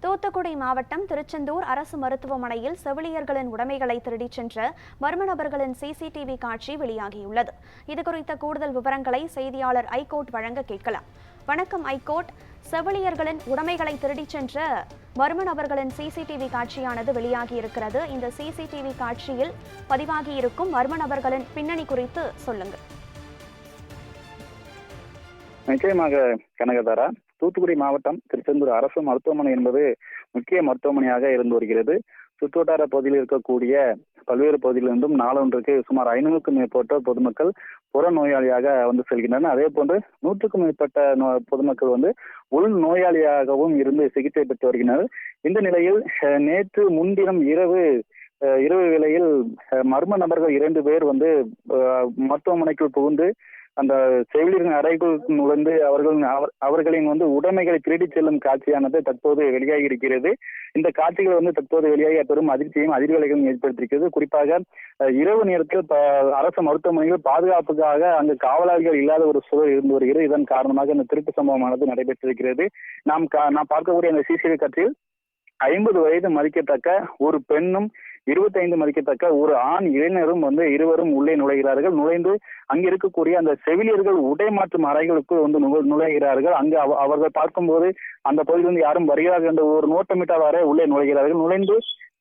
தூத்துக்குடி மாவட்டம் திருச்செந்தூர் அரசு மருத்துவமனையில் செவிலியர்களின் உடைமைகளை திருடிச் சென்ற மர்ம நபர்களின் சிசிடிவி காட்சி வெளியாகியுள்ளது. இதுகுறித்த கூடுதல் விவரங்களை செய்தியாளர் ஐகோட் வழங்க கேட்கலாம். வணக்கம் ஐகோட். செவிலியர்களின் உடைமைகளை திருடிச் சென்ற மர்ம நபர்களின் சிசிடிவி காட்சியானது வெளியாகியிருக்கிறது. இந்த சிசிடிவி காட்சியில் பதிவாகியிருக்கும் மர்ம நபர்களின் பின்னணி குறித்து சொல்லுங்கள். நிச்சயமாக கனகதாரா, தூத்துக்குடி மாவட்டம் திருச்செந்தூர் அரசு மருத்துவமனை என்பது முக்கிய மருத்துவமனையாக இருந்து வருகிறது. சுற்றுவட்டார பகுதியில் இருக்கக்கூடிய பல்வேறு பகுதிகளிலிருந்தும் நாளொன்றுக்கு சுமார் 500க்கும் மேற்பட்ட பொதுமக்கள் புற நோயாளியாக வந்து செல்கின்றனர். அதே போன்று 100க்கும் மேற்பட்ட பொதுமக்கள் வந்து உள் நோயாளியாகவும் இருந்து சிகிச்சை பெற்று வருகின்றனர். இந்த நிலையில் நேற்று முன்தினம் இரவு வேளையில் மர்ம நபர்கள் 2 பேர் வந்து மருத்துவமனைக்குள் புகுந்து அந்த செவிலியரின் அறைக்குள் நுழைந்து அவர்களின் வந்து உடைமைகளை திருடிச் செல்லும் காட்சியானது தற்போது வெளியாகி இருக்கிறது. இந்த காட்சிகள் வந்து தற்போது வெளியாகி பெரும் அதிர்ச்சியையும் அதிர்வலைகளும் ஏற்படுத்தியிருக்கிறது. குறிப்பாக இரவு நேரத்தில் அரசு மருத்துவமனையில் பாதுகாப்புக்காக அங்கு காவலாளிகள் இல்லாத ஒரு சூழல் இருந்து வருகிறது. இதன் காரணமாக இந்த திருட்டு சம்பவமானது நடைபெற்றிருக்கிறது. நாம் பார்க்கக்கூடிய அந்த சிசிடிவி காட்சியில் 50 வயது மதிக்கத்தக்க ஒரு பெண்ணும் 25 மதிக்கத்தக்க ஒரு ஆண் இளைஞரும் வந்து இருவரும் உள்ளே நுழைகிறார்கள். நுழைந்து அங்கு இருக்கக்கூடிய அந்த செவிலியர்கள் உடை மாற்றும் அறைகளுக்கு வந்து நுழைகிறார்கள். அங்கு அவர்கள் பார்க்கும்போது அந்த பகுதியிலிருந்து யாரும் வருகிறார்கள் என்ற ஒரு நோட்டமிட்டவாறே உள்ளே நுழைகிறார்கள். நுழைந்து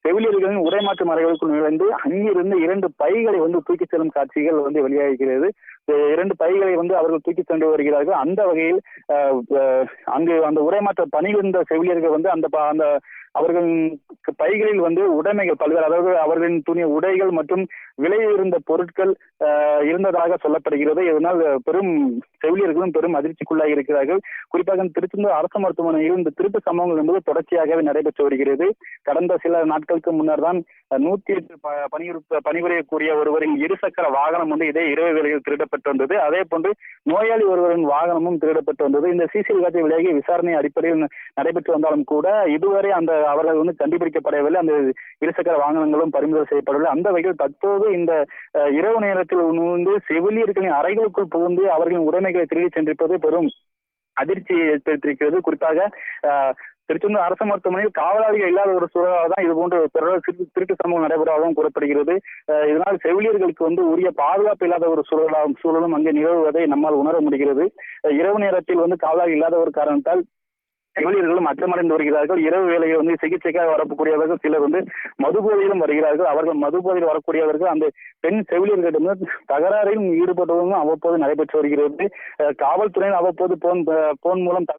செவிலியர்களின் உடை மாற்றும் அறைகளுக்குள் நுழைந்து அங்கிருந்து 2 பைகளை வந்து தூக்கி செல்லும் காட்சிகள் வந்து வெளியாகிறது. 2 பைகளை வந்து அவர்கள் தூக்கி சென்று வருகிறார்கள். அந்த வகையில் அங்கு அந்த உடைமாற்ற பணியில் இருந்த செவிலியர்கள் வந்து அந்த அவர்களின் பைகளில் வந்து உடைமைகள் பல்வேறு, அதாவது அவர்களின் துணி உடைகள் மற்றும் விலை இருந்த பொருட்கள் இருந்ததாக சொல்லப்படுகிறது. இதனால் செவிலியர்களும் பெரும் அதிர்ச்சிக்குள்ளாகி இருக்கிறார்கள். குறிப்பாக திருச்செந்தூர் அரசு மருத்துவமனையில் இந்த திருட்டு சம்பவங்கள் என்பது தொடர்ச்சியாகவே நடைபெற்று வருகிறது. கடந்த சில நாட்களுக்கு முன்னர் தான் 108 பணிபுரியக்கூடிய ஒருவரின் இருசக்கர வாகனம் வந்து இதே இரவு வேளையில் திருடப்பட்டு வந்தது. அதே போன்று நோயாளி ஒருவரின் வாகனமும் திருடப்பட்டு வந்தது. இந்த சிசிடிவி காட்சி விலகி விசாரணை அடிப்படையில் நடைபெற்று வந்தாலும் கூட இதுவரை அவர்கள் வந்து கண்டுபிடிக்கப்படவில்லை. அந்த இருசக்கர வாகனங்களும் பறிமுதல் செய்யப்படவில்லை. அந்த வகையில் தற்போது இந்த இரவு நேரத்தில் வந்து செவிலியர்களின் அறைகளுக்குள் புகுந்து அவர்களின் உடைமைகளை திருடி சென்றிருப்பது பெரும் அதிர்ச்சியை ஏற்படுத்தியிருக்கிறது. குறிப்பாக திருச்செந்தூர் அரசு மருத்துவமனையில் காவலாளிகள் இல்லாத ஒரு சூழலாக தான் இது போன்ற திருட்டு சம்பவம் நடைபெறுவதாகவும் கூறப்படுகிறது. இதனால் செவிலியர்களுக்கு வந்து உரிய பாதுகாப்பு இல்லாத ஒரு சூழலும் அங்கே நிகழ்வதை நம்மால் உணர முடிகிறது. இரவு நேரத்தில் வந்து காவலாளி இல்லாத ஒரு காரணத்தால் செவிலியர்களும் அச்சமடைந்து வருகிறார்கள். இரவு வேளையை வந்து சிகிச்சைக்காக வரக்கூடியவர்கள் சிலர் வந்து மதுபோதையிலும் வருகிறார்கள். அவர்கள் மதுபோதையில் வரக்கூடியவர்கள் அந்த பெண் செவிலியர்களிடம் தகராறிலும் ஈடுபடுவதும் அவ்வப்போது நடைபெற்று வருகிறது. காவல்துறையின் அவ்வப்போது போன் மூலம்